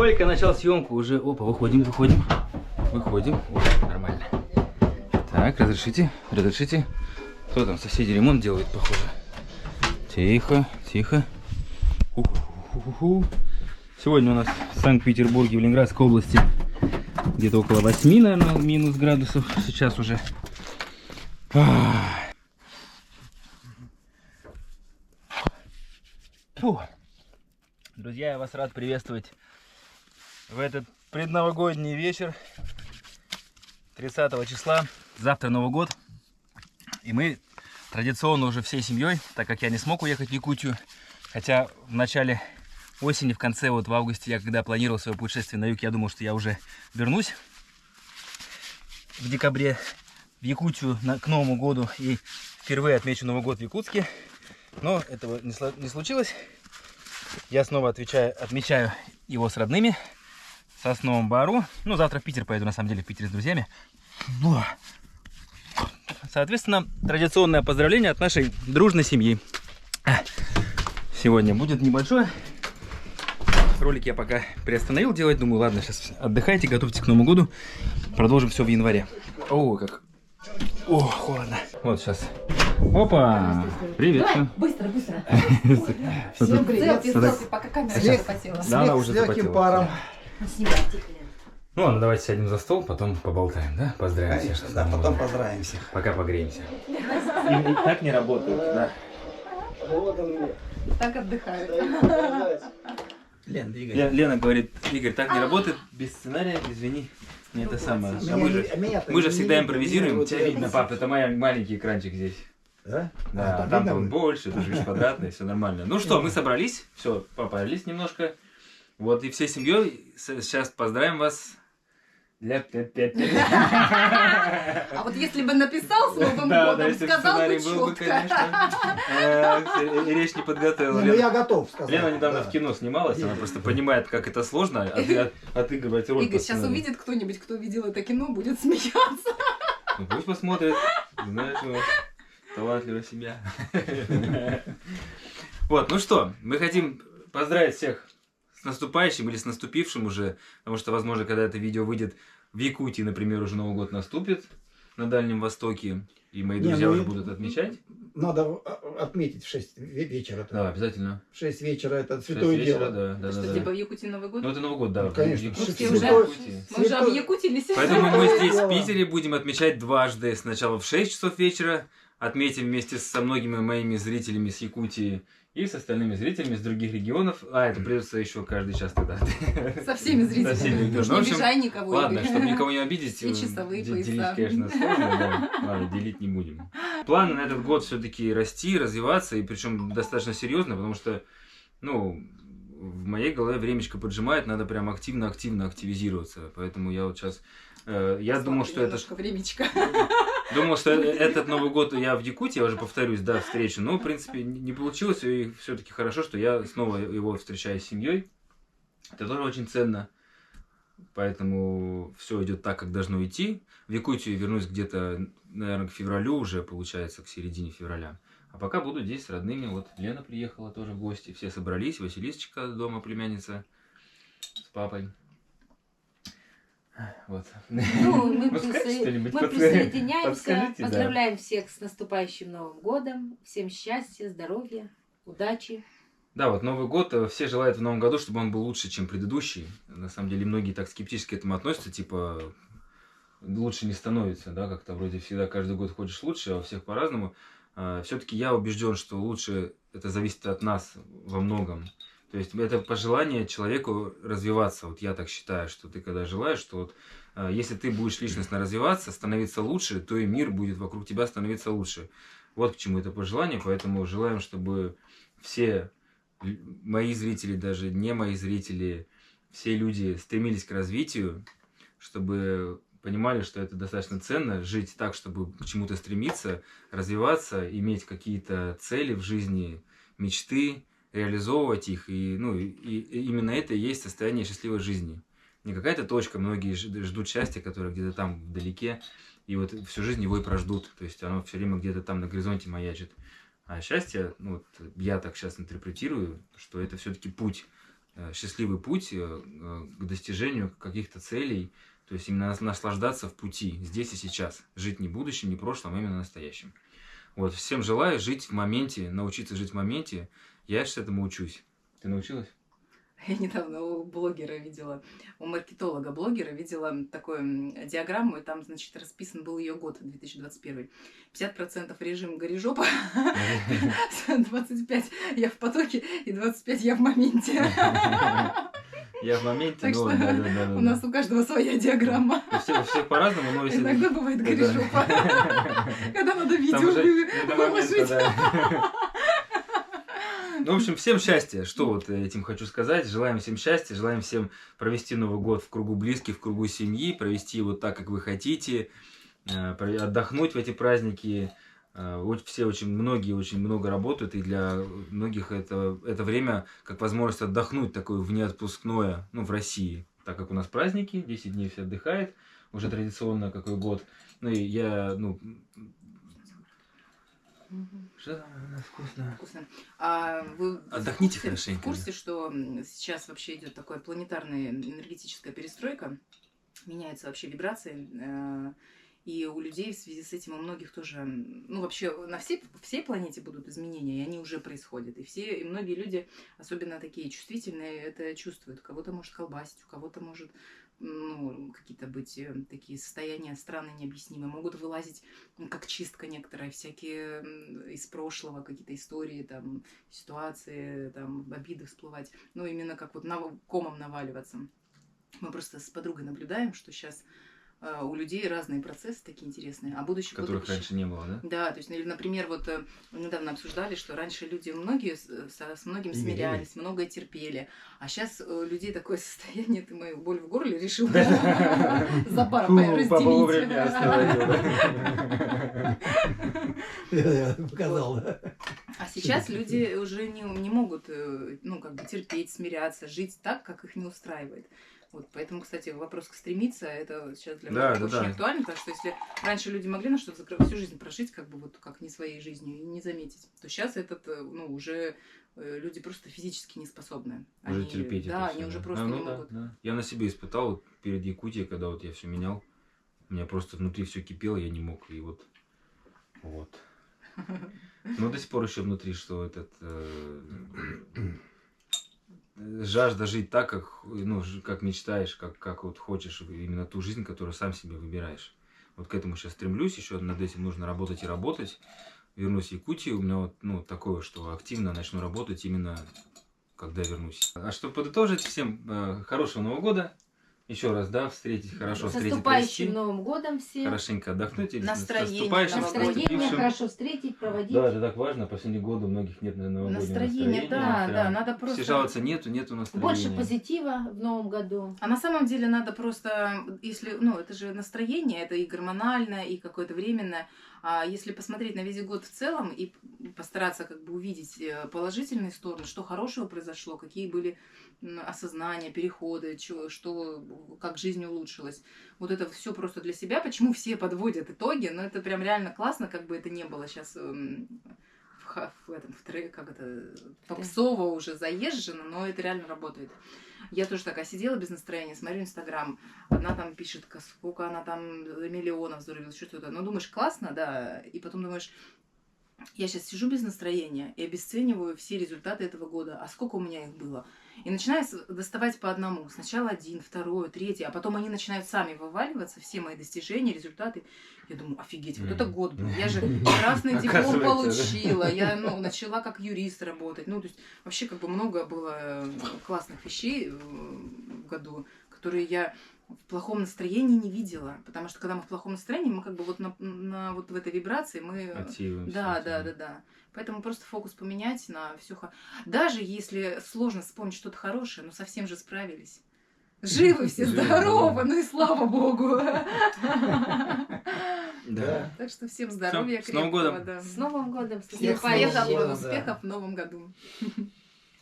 Только начал съемку, уже, опа, выходим. Выходим, о, нормально. Так, разрешите. Кто там, соседи ремонт делает, похоже. Тихо. Сегодня у нас в Санкт-Петербурге, в Ленинградской области, где-то около 8, наверное, минус градусов. Сейчас уже. Фу. Друзья, я вас рад приветствовать в этот предновогодний вечер, 30 числа. Завтра Новый год. И мы традиционно уже всей семьей, так как я не смог уехать в Якутию, хотя в начале осени, в конце, вот в августе, я когда планировал свое путешествие на юг, я думал, что я уже вернусь в декабре в Якутию к Новому году и впервые отмечу Новый год в Якутске. Но этого не случилось. Я снова отмечаю его с родными, в Сосновом Бору. Ну, завтра в Питер поеду, на самом деле, в Питере с друзьями. Соответственно, традиционное поздравление от нашей дружной семьи. Сегодня будет небольшое. Ролик я пока приостановил делать. Думаю, ладно, сейчас отдыхайте, готовьтесь к Новому году. Продолжим все в январе. О, как... О, холодно. Вот сейчас. Опа! Привет. Давай, быстро. Всем привет. Пока камера не запотела. Да, она уже запотела. Паром. Ну ладно, давайте сядем за стол, потом поболтаем, да? Поздравим всех. Да, потом поздравим всех. Пока погреемся. И так не работает, да? Так отдыхают. Лен, двигай. Лена говорит, Игорь, так не работает, без сценария, извини. Не это самое. А мы же всегда импровизируем. Тебя видно, пап, это маленький экранчик здесь. Да? Да, там-то он больше, это же квадратный, все нормально. Ну что, мы собрались, все, попарились немножко. Вот, и всей семьей сейчас поздравим вас. А вот если бы написал с Новым годом, сказал бы четко. Речь не подготовила. Ну я готов сказать. Лена недавно в кино снималась, она просто понимает, как это сложно отыгрывать роль. Игорь, сейчас увидит кто-нибудь, кто видел это кино, будет смеяться. Ну пусть посмотрит, знаешь, талантливая семья. Вот, ну что, мы хотим поздравить всех с наступающим или с наступившим уже, потому что, возможно, когда это видео выйдет в Якутии, например, уже Новый год наступит на Дальнем Востоке, и мои друзья уже будут отмечать. Надо отметить в 6 вечера. Да, обязательно. В 6 вечера это святое дело. Да. Что, типа в Якутии Новый год? Ну, это Новый год, да. Ну, конечно. Мы уже объякутились. Поэтому мы здесь, в Питере, будем отмечать дважды. Сначала в 6 часов вечера отметим вместе со многими моими зрителями с Якутии и с остальными зрителями с других регионов. А, это придется еще каждый час тогда. Со всеми зрителями. Ну, Уж не обижай никого. Ладно, чтобы никого не обидеть, Все часовые делить, пояса. конечно, сложно, но ладно, делить не будем. Планы на этот год все-таки расти, развиваться, и причем достаточно серьезно, потому что, ну, в моей голове времечко поджимает, надо прям активно активизироваться. Поэтому я вот сейчас... Я думал, что это... Времечко. Думал, что этот Новый год я в Якутии, я уже повторюсь, да, встречу. Но, в принципе, не получилось, и все-таки хорошо, что я снова его встречаю с семьей. Это тоже очень ценно. Поэтому все идет так, как должно идти. В Якутию вернусь где-то, наверное, к февралю уже, получается, к середине февраля. А пока буду здесь с родными. Вот Лена приехала тоже в гости. Все собрались. Василисочка дома, племянница, с папой. Вот. Ну, мы присоединяемся, Подскажите, поздравляем всех с наступающим Новым годом, всем счастья, здоровья, удачи. Да, вот Новый год, все желают в Новом году, чтобы он был лучше, чем предыдущий. На самом деле, многие так скептически к этому относятся, типа, лучше не становится, да, как-то вроде всегда каждый год хочешь лучше, а у всех по-разному. Все-таки я убежден, что лучше это зависит от нас во многом. То есть это пожелание человеку развиваться. Вот я так считаю, что ты когда желаешь, что вот, если ты будешь личностно развиваться, становиться лучше, то и мир будет вокруг тебя становиться лучше. Вот к чему это пожелание. Поэтому желаем, чтобы все мои зрители, даже не мои зрители, все люди стремились к развитию, чтобы понимали, что это достаточно ценно, жить так, чтобы к чему-то стремиться, развиваться, иметь какие-то цели в жизни, мечты, реализовывать их, и, ну, и именно это и есть состояние счастливой жизни. Не какая-то точка, многие ждут счастья, которое где-то там вдалеке, и вот всю жизнь его и прождут, то есть оно все время где-то там на горизонте маячит. А счастье, ну, вот я так сейчас интерпретирую, что это все-таки путь, счастливый путь к достижению каких-то целей, то есть именно наслаждаться в пути, здесь и сейчас, жить не будущим, не прошлым, а именно настоящим. Вот, всем желаю жить в моменте, научиться жить в моменте, я сейчас этому учусь. Ты научилась? Я недавно у блогера видела, у маркетолога-блогера видела такую диаграмму, и там, значит, расписан был ее год, 2021. 50% режим гори-жопа, 25% я в потоке, и 25% я в моменте. Я в моменте, Так но что да. у нас у каждого своя диаграмма. У всех по-разному, но если... Иногда бывает гори-жопа, когда надо Там видео уже не до момента, выложить. да. Ну, в общем, всем счастья. Что вот этим хочу сказать. Желаем всем счастья, желаем всем провести Новый год в кругу близких, в кругу семьи, провести его так, как вы хотите, отдохнуть в эти праздники. Все многие очень много работают, и для многих это время как возможность отдохнуть, такое внеотпускное, ну, в России. Так как у нас праздники, 10 дней все отдыхают, уже традиционно какой год. Ну, и я, что там у нас вкусно? Вкусно. А вы Отдохните в хорошенько. В курсе, что сейчас вообще идет такая планетарная энергетическая перестройка? Меняются вообще вибрации. И у людей в связи с этим, у многих тоже, ну вообще на всей планете будут изменения, и они уже происходят. И многие люди, особенно такие чувствительные, это чувствуют. Кого-то может колбасить, у кого-то может какие-то быть такие состояния странные, необъяснимые. Могут вылазить, как чистка некоторая, всякие из прошлого, какие-то истории, там, ситуации, там, обиды всплывать. Ну, именно как вот комом наваливаться. Мы просто с подругой наблюдаем, что сейчас у людей разные процессы такие интересные, а будущий год... Которых раньше не было, да? Да, то есть, например, вот недавно обсуждали, что раньше люди многие с многим смирялись, многое терпели, а сейчас у людей такое состояние, ты мою боль в горле решил за парой разделить. Я показал, да? А сейчас люди уже не могут, терпеть, смиряться, жить так, как их не устраивает. Вот, поэтому, кстати, вопрос стремиться, это сейчас для меня очень актуально, потому что если раньше люди могли на что-то всю жизнь прожить, как бы вот как не своей жизнью, и не заметить, то сейчас уже люди просто физически не способны. Уже терпеть да, это они всё, уже да. просто не могут. Да. Я на себе испытал вот, перед Якутией, когда вот я все менял, у меня просто внутри все кипело, я не мог, и вот. Но до сих пор еще внутри, что жажда жить так, как мечтаешь, как вот хочешь, именно ту жизнь, которую сам себе выбираешь. Вот к этому сейчас стремлюсь, еще над этим нужно работать и работать. Вернусь в Якутию, у меня вот такое, что активно начну работать именно когда вернусь. А чтобы подытожить, всем хорошего Нового года. Еще раз, да, встретить, хорошо С встретить, наступающим провести. Новым годом всем. Хорошенько отдохнуть. Или Настроение, с Настроение хорошо встретить, проводить. Да, это так важно. Последние годы у многих нет новогоднего Настроение, да, надо просто... Все жалуются, нету настроения. Больше позитива в Новом году. А на самом деле надо просто, если, это же настроение, это и гормональное, и какое-то временное. А если посмотреть на весь год в целом и постараться как бы увидеть положительные стороны, что хорошего произошло, какие были осознания, переходы, как жизнь улучшилась. Вот это все просто для себя. Почему все подводят итоги? Но это прям реально классно, как бы это не было сейчас попсово уже заезжено, но это реально работает. Я тоже такая сидела без настроения, смотрю Инстаграм, одна там пишет, сколько она там миллионов заработала, что-то. Ну, думаешь, классно, да, и потом думаешь, я сейчас сижу без настроения и обесцениваю все результаты этого года, а сколько у меня их было? И начинаю доставать по одному. Сначала один, второй, третий, а потом они начинают сами вываливаться, все мои достижения, результаты. Я думаю, офигеть, вот это год был. Я же красный диплом получила, я начала как юрист работать. Ну, то есть вообще как бы много было классных вещей в году, которые я в плохом настроении не видела. Потому что когда мы в плохом настроении, мы как бы вот вот в этой вибрации мы... Да. Поэтому просто фокус поменять на все. Даже если сложно вспомнить что-то хорошее, но совсем же справились. Живы все, здоровы, ну и слава богу. Да. Так что всем здоровья, С Новым годом. Да. С Новым годом! С Всех наступающим! с Новым годом, да. Успехов в новом году.